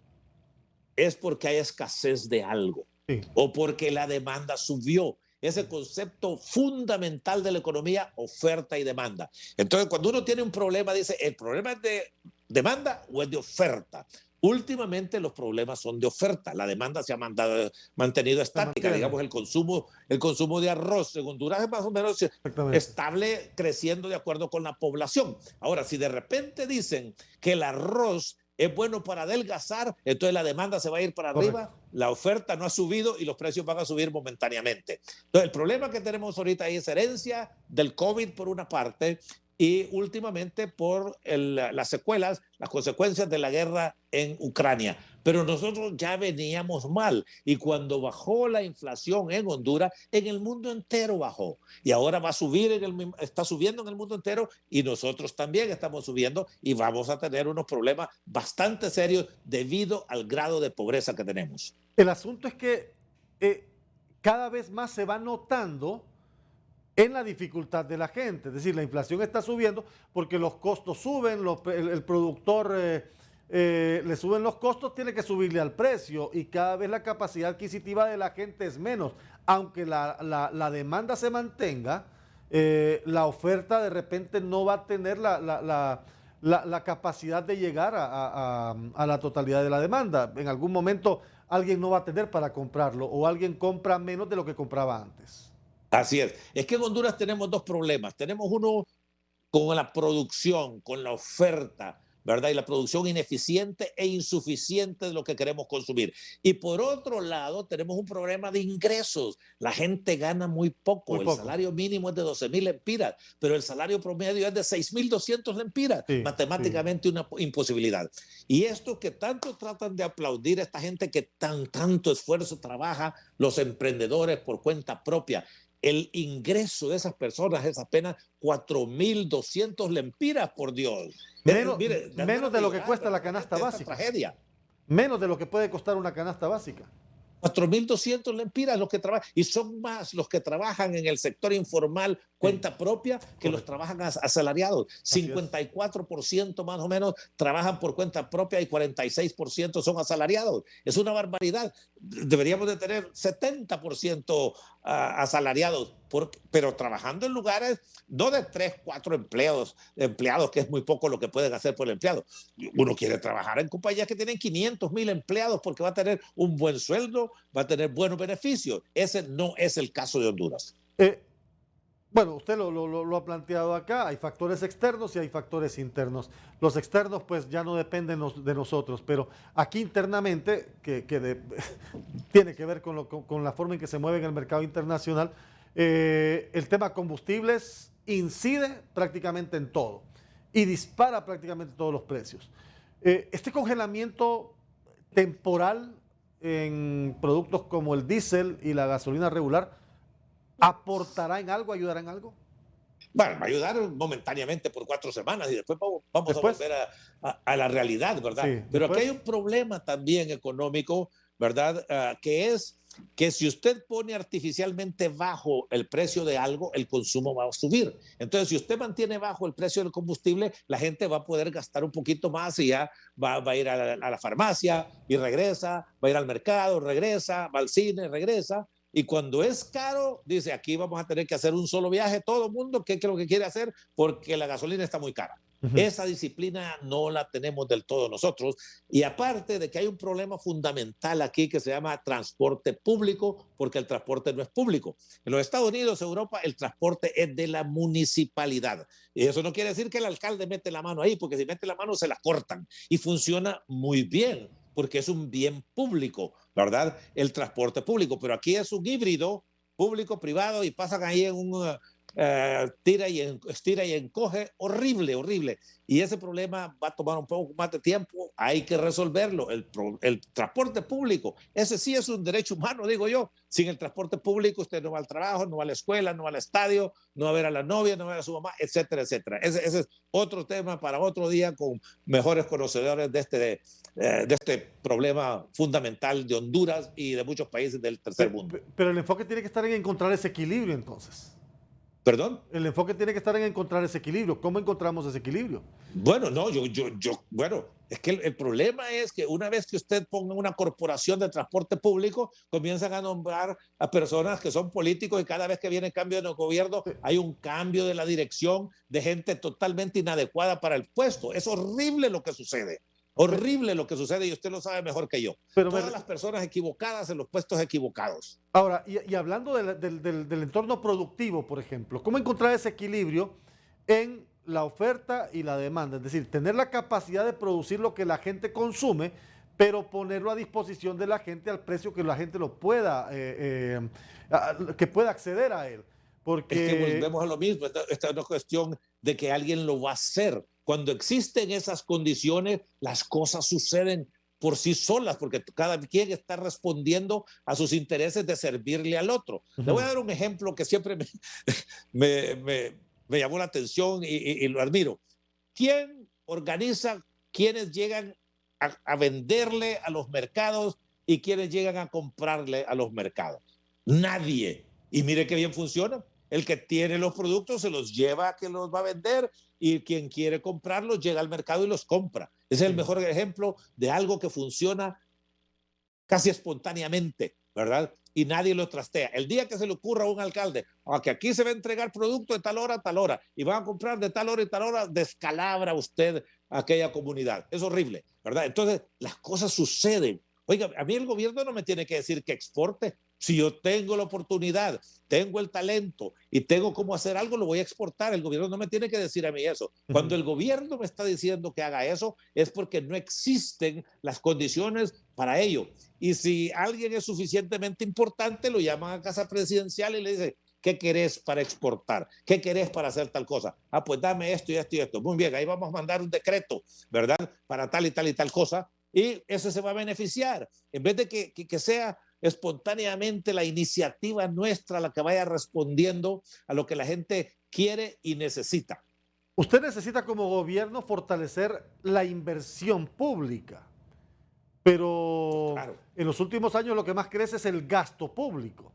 es porque hay escasez de algo, Sí. o porque la demanda subió. ese concepto fundamental de la economía, oferta y demanda. Entonces, cuando uno tiene un problema, dice, ¿el problema es de demanda o es de oferta? Últimamente los problemas son de oferta. La demanda se ha mantenido estática. Digamos, el consumo de arroz en Honduras es más o menos estable, creciendo de acuerdo con la población. Ahora, si de repente dicen que el arroz es bueno para adelgazar, entonces la demanda se va a ir para arriba, la oferta no ha subido y los precios van a subir momentáneamente. Entonces, el problema que tenemos ahorita ahí es herencia del COVID por una parte, y últimamente por las secuelas, las consecuencias de la guerra en Ucrania. Pero nosotros ya veníamos mal, y cuando bajó la inflación en Honduras, en el mundo entero bajó, y ahora va a subir, está subiendo en el mundo entero, y nosotros también estamos subiendo, y vamos a tener unos problemas bastante serios debido al grado de pobreza que tenemos. El asunto es que cada vez más se va notando en la dificultad de la gente. Es decir, la inflación está subiendo porque los costos suben, el productor le suben los costos, tiene que subirle al precio, y cada vez la capacidad adquisitiva de la gente es menos. Aunque la demanda se mantenga, la oferta de repente no va a tener la capacidad de llegar a la totalidad de la demanda. En algún momento alguien no va a tener para comprarlo, o alguien compra menos de lo que compraba antes. Así es. Es que en Honduras tenemos dos problemas. Tenemos uno con la producción, con la oferta, ¿verdad? Y la producción ineficiente e insuficiente de lo que queremos consumir. Y por otro lado, tenemos un problema de ingresos. La gente gana muy poco. El salario mínimo es de 12,000 lempiras, pero el salario promedio es de 6,200 lempiras. Sí, matemáticamente una imposibilidad. Y esto que tanto tratan de aplaudir a esta gente que tanto esfuerzo trabaja, los emprendedores por cuenta propia, el ingreso de esas personas es apenas 4,200 lempiras, por Dios. Menos de lo que cuesta la canasta básica. Tragedia. Menos de lo que puede costar una canasta básica. 4,200 lempiras los que trabajan, y son más los que trabajan en el sector informal, cuenta propia, que los trabajan asalariados. 54% más o menos trabajan por cuenta propia y 46% son asalariados. Es una barbaridad. Deberíamos de tener 70% asalariados, pero trabajando en lugares no de 3, 4 empleados, que es muy poco lo que pueden hacer por el empleado. Uno quiere trabajar en compañías que tienen 500,000 empleados porque va a tener un buen sueldo, va a tener buenos beneficios. Ese no es el caso de Honduras. Bueno, usted lo ha planteado acá. Hay factores externos y hay factores internos. Los externos pues ya no dependen de nosotros, pero aquí internamente, tiene que ver con la forma en que se mueve en el mercado internacional, el tema combustibles incide prácticamente en todo y dispara prácticamente todos los precios. Este congelamiento temporal en productos como el diésel y la gasolina regular, ¿aportará en algo, ayudará en algo? Bueno, va a ayudar momentáneamente por 4 semanas y después vamos a volver a la realidad, ¿verdad? Sí, pero aquí hay un problema también económico, ¿verdad? Que es que si usted pone artificialmente bajo el precio de algo, el consumo va a subir. Entonces, si usted mantiene bajo el precio del combustible, la gente va a poder gastar un poquito más y ya va a ir a la farmacia y regresa, va a ir al mercado, regresa, va al cine, regresa. Y cuando es caro, dice, aquí vamos a tener que hacer un solo viaje, todo el mundo, ¿qué es lo que quiere hacer? Porque la gasolina está muy cara. Esa disciplina no la tenemos del todo nosotros. Y aparte de que hay un problema fundamental aquí que se llama transporte público, porque el transporte no es público. En los Estados Unidos, Europa, el transporte es de la municipalidad. Y eso no quiere decir que el alcalde mete la mano ahí, porque si mete la mano se la cortan. Y funciona muy bien, porque es un bien público, ¿verdad? El transporte público, pero aquí es un híbrido público-privado y pasan ahí en un estira y encoge horrible, horrible. Y ese problema va a tomar un poco más de tiempo, hay que resolverlo. El transporte público, ese sí es un derecho humano, digo yo. Sin el transporte público usted no va al trabajo, no va a la escuela, no va al estadio, no va a ver a la novia, no va a ver a su mamá, etcétera, etcétera. Ese es otro tema para otro día con mejores conocedores de este problema fundamental de Honduras y de muchos países del tercer mundo. Pero el enfoque tiene que estar en encontrar ese equilibrio entonces. ¿Perdón? El enfoque tiene que estar en encontrar ese equilibrio. ¿Cómo encontramos ese equilibrio? Bueno, no, bueno, Es que el problema es que una vez que usted ponga una corporación de transporte público, comienzan a nombrar a personas que son políticos y cada vez que viene cambio en el gobierno hay un cambio de la dirección de gente totalmente inadecuada para el puesto. Es horrible lo que sucede. Horrible lo que sucede y usted lo sabe mejor que yo. Pero Todas las personas equivocadas en los puestos equivocados. Ahora, y hablando del entorno productivo, por ejemplo, ¿cómo encontrar ese equilibrio en la oferta y la demanda? Es decir, tener la capacidad de producir lo que la gente consume, pero ponerlo a disposición de la gente al precio que la gente lo pueda, que pueda acceder a él. Porque... Es que volvemos a lo mismo, esta es una cuestión de que alguien lo va a hacer. Cuando existen esas condiciones, las cosas suceden por sí solas, porque cada quien está respondiendo a sus intereses de servirle al otro. Le voy a dar un ejemplo que siempre me llamó la atención y lo admiro. ¿Quién organiza quienes llegan a venderle a los mercados y quienes llegan a comprarle a los mercados? Nadie. Y mire qué bien funciona. El que tiene los productos se los lleva a que los va a vender y quien quiere comprarlos llega al mercado y los compra. Ese es el mejor ejemplo de algo que funciona casi espontáneamente, ¿verdad? Y nadie lo trastea. El día que se le ocurra a un alcalde que aquí se va a entregar producto de tal hora a tal hora y van a comprar de tal hora y tal hora, descalabra usted a aquella comunidad. Es horrible, ¿verdad? Entonces, las cosas suceden. Oiga, a mí el gobierno no me tiene que decir que exporte. Si yo tengo la oportunidad, tengo el talento y tengo cómo hacer algo, lo voy a exportar. El gobierno no me tiene que decir a mí eso. Cuando el gobierno me está diciendo que haga eso, es porque no existen las condiciones para ello. Y si alguien es suficientemente importante, lo llaman a casa presidencial y le dicen, ¿qué querés para exportar? ¿Qué querés para hacer tal cosa? Pues dame esto y esto y esto. Muy bien, ahí vamos a mandar un decreto, ¿verdad? Para tal y tal y tal cosa. Y eso se va a beneficiar. En vez de que sea espontáneamente la iniciativa nuestra la que vaya respondiendo a lo que la gente quiere y necesita. Usted necesita como gobierno fortalecer la inversión pública, pero claro, en los últimos años lo que más crece es el gasto público.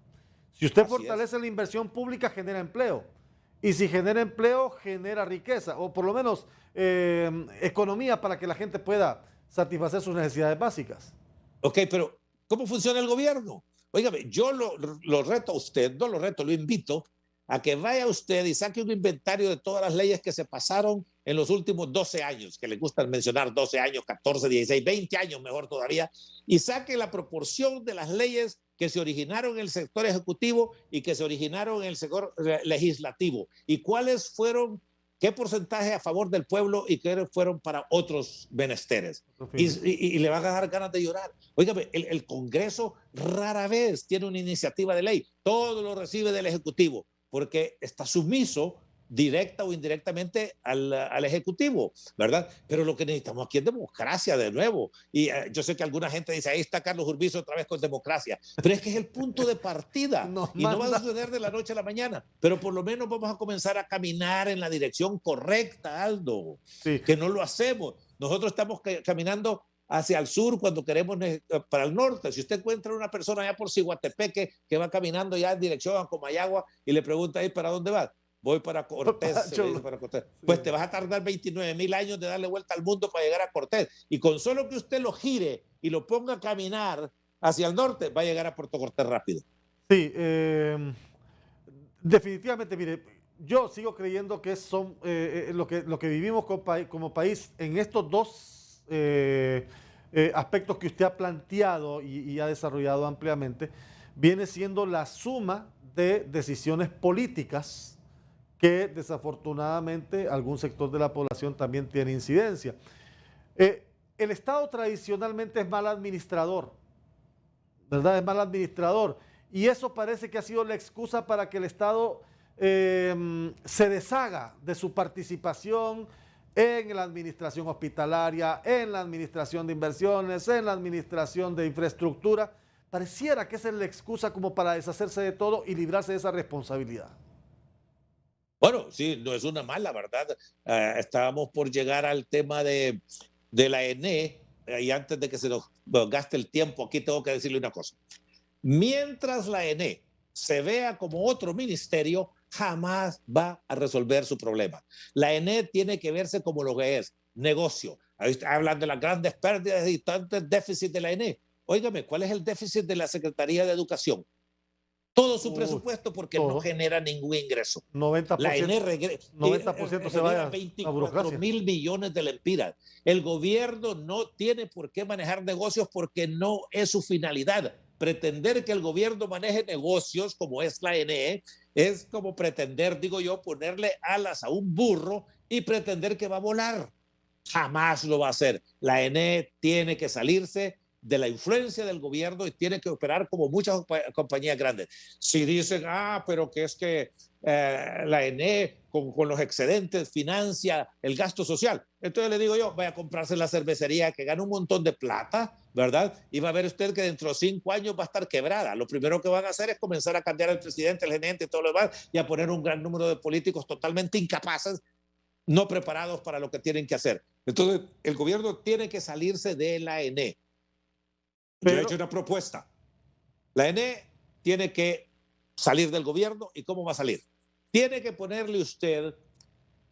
Si usted fortalece la inversión pública, genera empleo. Y si genera empleo, genera riqueza, o por lo menos economía para que la gente pueda satisfacer sus necesidades básicas. Ok, pero ¿cómo funciona el gobierno? Óigame, yo lo reto a usted, no lo reto, lo invito a que vaya usted y saque un inventario de todas las leyes que se pasaron en los últimos 12 años, que le gustan mencionar 12 años, 14, 16, 20 años mejor todavía, y saque la proporción de las leyes que se originaron en el sector ejecutivo y que se originaron en el sector legislativo, y cuáles fueron, qué porcentaje a favor del pueblo y qué fueron para otros menesteres. Y le van a dar ganas de llorar. Óigame, el Congreso rara vez tiene una iniciativa de ley, todo lo recibe del Ejecutivo, porque está sumiso directa o indirectamente al Ejecutivo, ¿verdad? Pero lo que necesitamos aquí es democracia de nuevo. Y yo sé que alguna gente dice, ahí está Carlos Urbizo otra vez con democracia, pero es que es el punto de partida y no va a suceder de la noche a la mañana, pero por lo menos vamos a comenzar a caminar en la dirección correcta, Aldo, sí, que no lo hacemos. Nosotros estamos caminando hacia el sur cuando queremos para el norte. Si usted encuentra una persona allá por Ciguatepeque que va caminando ya en dirección a Comayagua y le pregunta ahí para dónde va, voy para Cortés, para Cortés. Pues te vas a tardar 29,000 años de darle vuelta al mundo para llegar a Cortés. Y con solo que usted lo gire y lo ponga a caminar hacia el norte, va a llegar a Puerto Cortés rápido. Sí, definitivamente, mire, yo sigo creyendo que son lo que vivimos como país en estos dos aspectos que usted ha planteado y ha desarrollado ampliamente, viene siendo la suma de decisiones políticas que desafortunadamente algún sector de la población también tiene incidencia. El Estado tradicionalmente es mal administrador, ¿verdad? Es mal administrador. Y eso parece que ha sido la excusa para que el Estado se deshaga de su participación en la administración hospitalaria, en la administración de inversiones, en la administración de infraestructura. Pareciera que esa es la excusa como para deshacerse de todo y librarse de esa responsabilidad. Bueno, sí, no es una mala, ¿verdad? Estábamos por llegar al tema de la ENE, y antes de que se nos gaste el tiempo, aquí tengo que decirle una cosa. Mientras la ENE se vea como otro ministerio, jamás va a resolver su problema. La ENE tiene que verse como lo que es, negocio. Ahí hablan de las grandes pérdidas y tantos déficits de la ENE. Óigame, ¿cuál es el déficit de la Secretaría de Educación? Todo su presupuesto porque no genera ningún ingreso. 90%, la ENE 90% se genera vaya 24 mil millones de lempiras. El gobierno no tiene por qué manejar negocios porque no es su finalidad. Pretender que el gobierno maneje negocios como es la ENE es como pretender, digo yo, ponerle alas a un burro y pretender que va a volar. Jamás lo va a hacer. La ENE tiene que salirse de la influencia del gobierno y tiene que operar como muchas compañías grandes. Si dicen, pero que es que la ENE con los excedentes financia el gasto social, entonces le digo yo, vaya a comprarse la cervecería que gana un montón de plata, ¿verdad? Y va a ver usted que dentro de 5 años va a estar quebrada. Lo primero que van a hacer es comenzar a cambiar al presidente, el gerente y todo lo demás y a poner un gran número de políticos totalmente incapaces, no preparados para lo que tienen que hacer. Entonces, el gobierno tiene que salirse de la ENE. Yo he hecho una propuesta. La ENE tiene que salir del gobierno. ¿Y cómo va a salir? Tiene que ponerle usted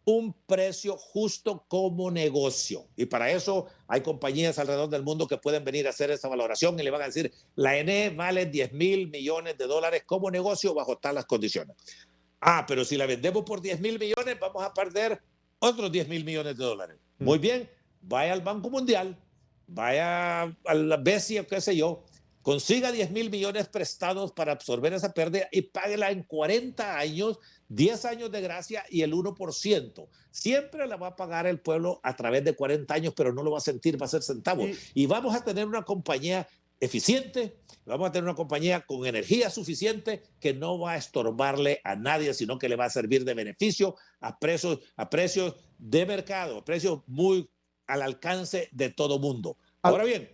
un precio justo como negocio. Y para eso hay compañías alrededor del mundo que pueden venir a hacer esa valoración y le van a decir, la ENE vale 10 mil millones de dólares como negocio bajo tales condiciones. Pero si la vendemos por 10 mil millones, vamos a perder otros 10 mil millones de dólares. Muy bien, vaya al Banco Mundial, vaya a la BESI, qué sé yo, consiga 10 mil millones prestados para absorber esa pérdida y páguela en 40 años, 10 años de gracia y el 1%. Siempre la va a pagar el pueblo a través de 40 años, pero no lo va a sentir, va a ser centavos. Y vamos a tener una compañía eficiente, vamos a tener una compañía con energía suficiente que no va a estorbarle a nadie, sino que le va a servir de beneficio a precios de mercado, a precios muy al alcance de todo mundo. Ahora bien,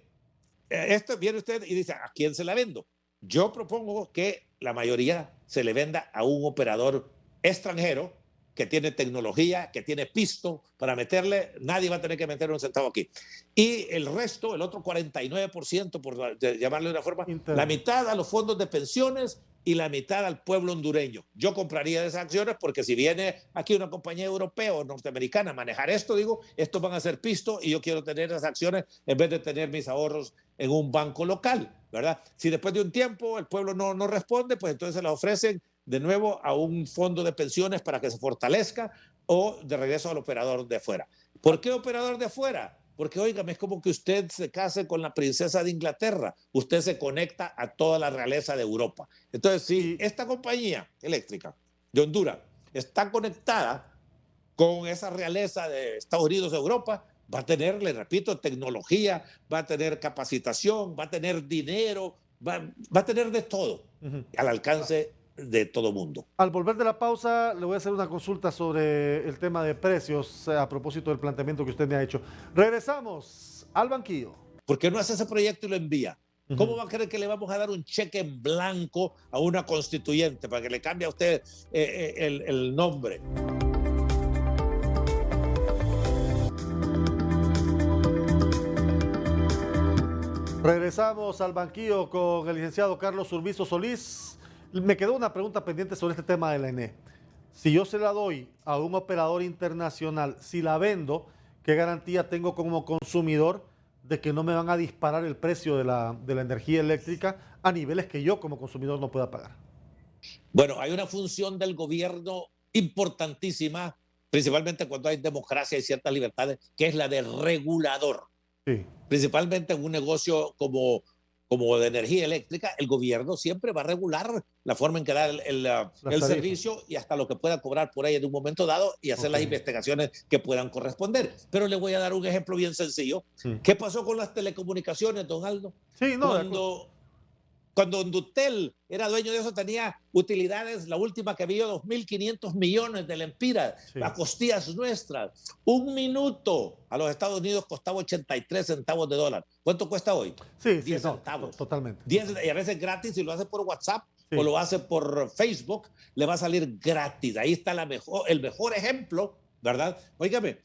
esto viene usted y dice, ¿a quién se la vendo? Yo propongo que la mayoría se le venda a un operador extranjero que tiene tecnología, que tiene pisto para meterle, nadie va a tener que meter un centavo aquí. Y el resto, el otro 49%, por llamarle de una forma, la mitad a los fondos de pensiones y la mitad al pueblo hondureño. Yo compraría esas acciones porque si viene aquí una compañía europea o norteamericana a manejar esto, digo, estos van a ser pisto y yo quiero tener esas acciones en vez de tener mis ahorros en un banco local, ¿verdad? Si después de un tiempo el pueblo no responde, pues entonces se las ofrecen de nuevo a un fondo de pensiones para que se fortalezca o de regreso al operador de fuera. ¿Por qué operador de fuera? Porque, óigame, es como que usted se case con la princesa de Inglaterra. Usted se conecta a toda la realeza de Europa. Entonces, si esta compañía eléctrica de Honduras está conectada con esa realeza de Estados Unidos, Europa, va a tener, le repito, tecnología, va a tener capacitación, va a tener dinero, va a tener de todo al alcance de todo mundo. Al volver de la pausa, le voy a hacer una consulta sobre el tema de precios a propósito del planteamiento que usted me ha hecho. Regresamos al banquillo. ¿Por qué no hace ese proyecto y lo envía? ¿Cómo va a creer que le vamos a dar un cheque en blanco a una constituyente para que le cambie a usted el nombre? Regresamos al banquillo con el licenciado Carlos Urbizo Solís. Me quedó una pregunta pendiente sobre este tema de la ENE. Si yo se la doy a un operador internacional, si la vendo, ¿qué garantía tengo como consumidor de que no me van a disparar el precio de la energía eléctrica a niveles que yo como consumidor no pueda pagar? Bueno, hay una función del gobierno importantísima, principalmente cuando hay democracia y ciertas libertades, que es la de regulador. Sí. Principalmente en un negocio como de energía eléctrica, el gobierno siempre va a regular la forma en que da el servicio y hasta lo que pueda cobrar por ahí en un momento dado y hacer las investigaciones que puedan corresponder. Pero le voy a dar un ejemplo bien sencillo. ¿Qué pasó con las telecomunicaciones, don Aldo? Sí, no, cuando Endutel era dueño de eso, tenía utilidades, la última que vio, 2.500 millones de lempiras, a costillas nuestras. Un minuto a los Estados Unidos costaba 83 centavos de dólar. ¿Cuánto cuesta hoy? Sí, 10 centavos. Totalmente. 10, y a veces gratis, si lo hace por WhatsApp o lo hace por Facebook, le va a salir gratis. Ahí está el mejor ejemplo, ¿verdad? Óigame,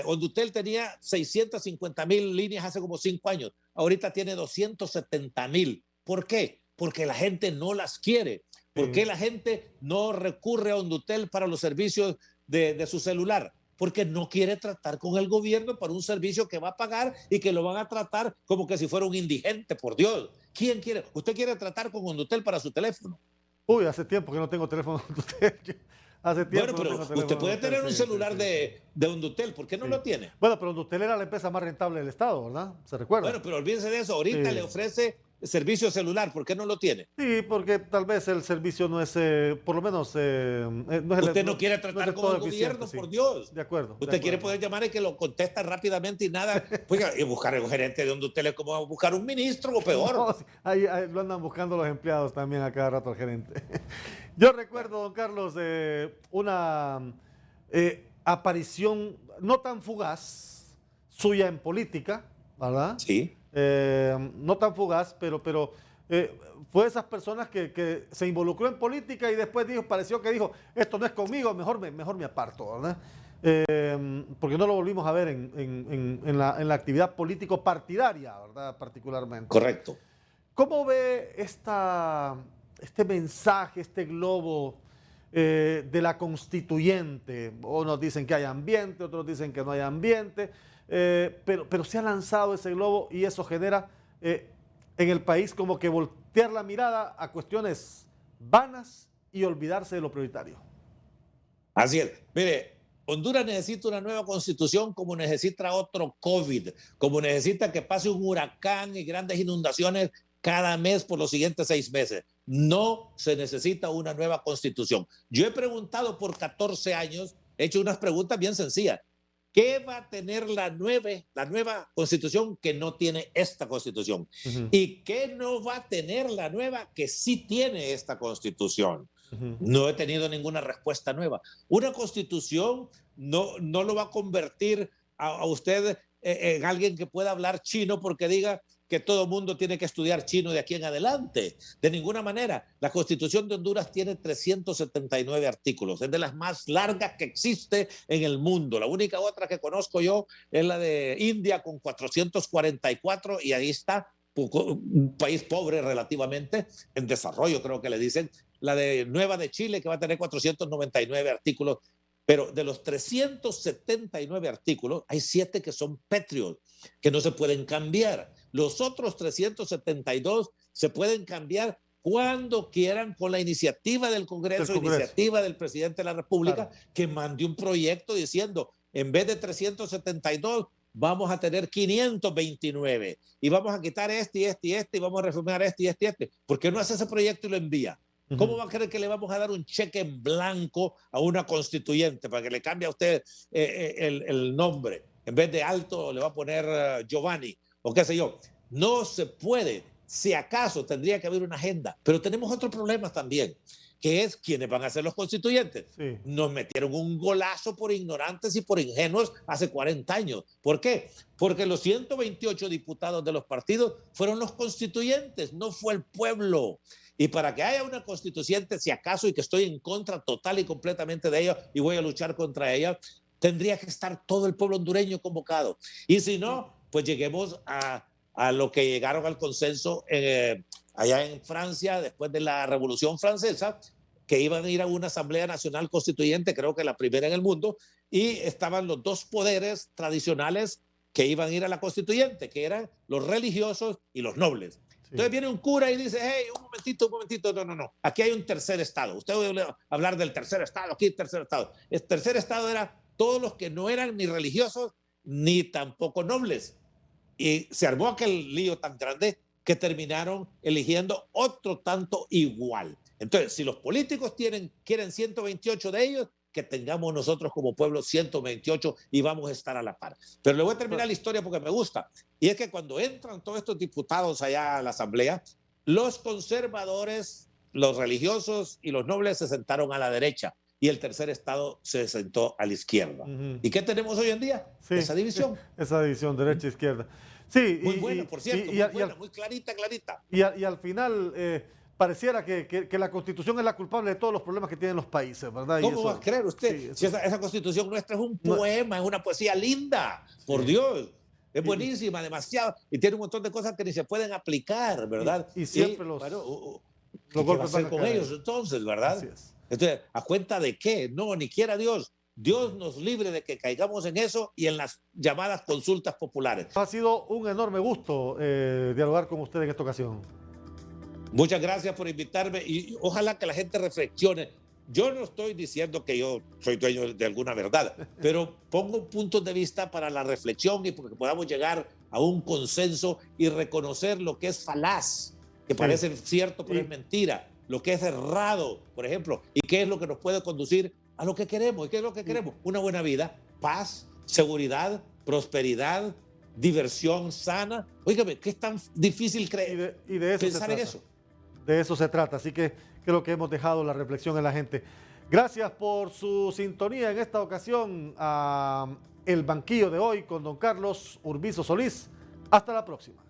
Hondutel tenía 650,000 líneas hace como 5 años. Ahorita tiene 270,000. ¿Por qué? Porque la gente no las quiere. ¿Por qué la gente no recurre a Hondutel para los servicios de su celular? porque no quiere tratar con el gobierno para un servicio que va a pagar y que lo van a tratar como que si fuera un indigente, por Dios. ¿Quién quiere? ¿Usted quiere tratar con Condutel para su teléfono? Uy, hace tiempo que no tengo teléfono de usted. Hace Bueno, tiempo que no pero tengo usted teléfono de puede usted. tener un Sí, celular de Undutel, ¿por qué no sí. lo tiene? Bueno, pero Dutel era la empresa más rentable del Estado, ¿verdad? ¿Se recuerda? Bueno, pero olvídese de eso, ahorita le Sí. ofrece servicio celular, ¿por qué no lo tiene? Sí, porque tal vez el servicio no es, por lo menos, no es, Usted no quiere no es tratar del con todo el eficiente, gobierno, sí. por Dios. De acuerdo, de Usted quiere acuerdo. poder llamar y que lo contesta rápidamente y nada. Pues, y buscar un gerente de Undutel es como buscar un ministro o peor. No, sí, ahí lo andan buscando los empleados también a cada rato al gerente. Yo recuerdo, don Carlos, una aparición no tan fugaz suya en política, ¿verdad? Sí. No tan fugaz, pero fue esas personas que se involucró en política y después pareció que dijo, esto no es conmigo, mejor me aparto, ¿verdad? Porque no lo volvimos a ver en la actividad político partidaria, ¿verdad? Particularmente. Correcto. ¿Cómo ve este mensaje, este globo de la constituyente? Unos dicen que hay ambiente, otros dicen que no hay ambiente, pero se ha lanzado ese globo y eso genera en el país como que voltear la mirada a cuestiones vanas y olvidarse de lo prioritario. Así es. Mire, Honduras necesita una nueva constitución como necesita otro COVID, como necesita que pase un huracán y grandes inundaciones cada mes por los siguientes 6 meses. No se necesita una nueva constitución. Yo he preguntado por 14 años, he hecho unas preguntas bien sencillas. ¿Qué va a tener la nueva constitución que no tiene esta constitución? ¿Y qué no va a tener la nueva que sí tiene esta constitución? No he tenido ninguna respuesta nueva. Una constitución no lo va a convertir a usted en alguien que pueda hablar chino porque diga que todo mundo tiene que estudiar chino de aquí en adelante. De ninguna manera. La Constitución de Honduras tiene 379 artículos. Es de las más largas que existe en el mundo. La única otra que conozco yo es la de India con 444 y ahí está un país pobre relativamente, en desarrollo creo que le dicen. La de Nueva de Chile que va a tener 499 artículos. Pero de los 379 artículos, hay 7 que son Patriot, que no se pueden cambiar. Los otros 372 se pueden cambiar cuando quieran con la iniciativa del Congreso, iniciativa del presidente de la República, claro, que mande un proyecto diciendo, en vez de 372, vamos a tener 529 y vamos a quitar este y vamos a reformar este. ¿Por qué no hace ese proyecto y lo envía? ¿Cómo va a creer que le vamos a dar un cheque en blanco a una constituyente para que le cambie a usted el nombre? En vez de Alto le va a poner Giovanni o qué sé yo. No se puede. Si acaso tendría que haber una agenda. Pero tenemos otros problemas también, que es quiénes van a ser los constituyentes. Sí. Nos metieron un golazo por ignorantes y por ingenuos hace 40 años. ¿Por qué? Porque los 128 diputados de los partidos fueron los constituyentes, no fue el pueblo. Y para que haya una constituyente, si acaso, y que estoy en contra total y completamente de ella y voy a luchar contra ella, tendría que estar todo el pueblo hondureño convocado. Y si no, pues lleguemos a lo que llegaron al consenso allá en Francia, después de la Revolución Francesa, que iban a ir a una Asamblea Nacional Constituyente, creo que la primera en el mundo, y estaban los dos poderes tradicionales que iban a ir a la constituyente, que eran los religiosos y los nobles. Entonces viene un cura y dice, hey, un momentito, no, aquí hay un tercer estado. Usted oye hablar del tercer estado, aquí el tercer estado. El tercer estado era todos los que no eran ni religiosos ni tampoco nobles. Y se armó aquel lío tan grande que terminaron eligiendo otro tanto igual. Entonces, si los políticos quieren 128 de ellos, que tengamos nosotros como pueblo 128 y vamos a estar a la par. Pero le voy a terminar la historia porque me gusta. Y es que cuando entran todos estos diputados allá a la asamblea, los conservadores, los religiosos y los nobles se sentaron a la derecha y el tercer estado se sentó a la izquierda. ¿Y qué tenemos hoy en día? Sí, esa división. Esa división derecha-izquierda. Sí, muy buena, por cierto, muy clarita. Y al final... pareciera que la Constitución es la culpable de todos los problemas que tienen los países, ¿verdad? ¿Cómo va a creer usted? Si esa Constitución nuestra es un poema, es una poesía linda, por Dios. Es buenísima, demasiado. Y tiene un montón de cosas que ni se pueden aplicar, ¿verdad? Y siempre los golpes van con ellos entonces, ¿verdad? Así es. Entonces, ¿a cuenta de qué? No, ni quiera Dios. Dios nos libre de que caigamos en eso y en las llamadas consultas populares. Ha sido un enorme gusto dialogar con usted en esta ocasión. Muchas gracias por invitarme y ojalá que la gente reflexione. Yo no estoy diciendo que yo soy dueño de alguna verdad, pero pongo puntos de vista para la reflexión y porque podamos llegar a un consenso y reconocer lo que es falaz, que parece cierto pero es mentira, lo que es errado, por ejemplo, y qué es lo que nos puede conducir a lo que queremos. ¿Y qué es lo que queremos? Una buena vida, paz, seguridad, prosperidad, diversión sana. Óigame, ¿qué es tan difícil pensar en eso? De eso se trata, así que creo que hemos dejado la reflexión en la gente. Gracias por su sintonía en esta ocasión a El Banquillo de hoy con don Carlos Urbizo Solís. Hasta la próxima.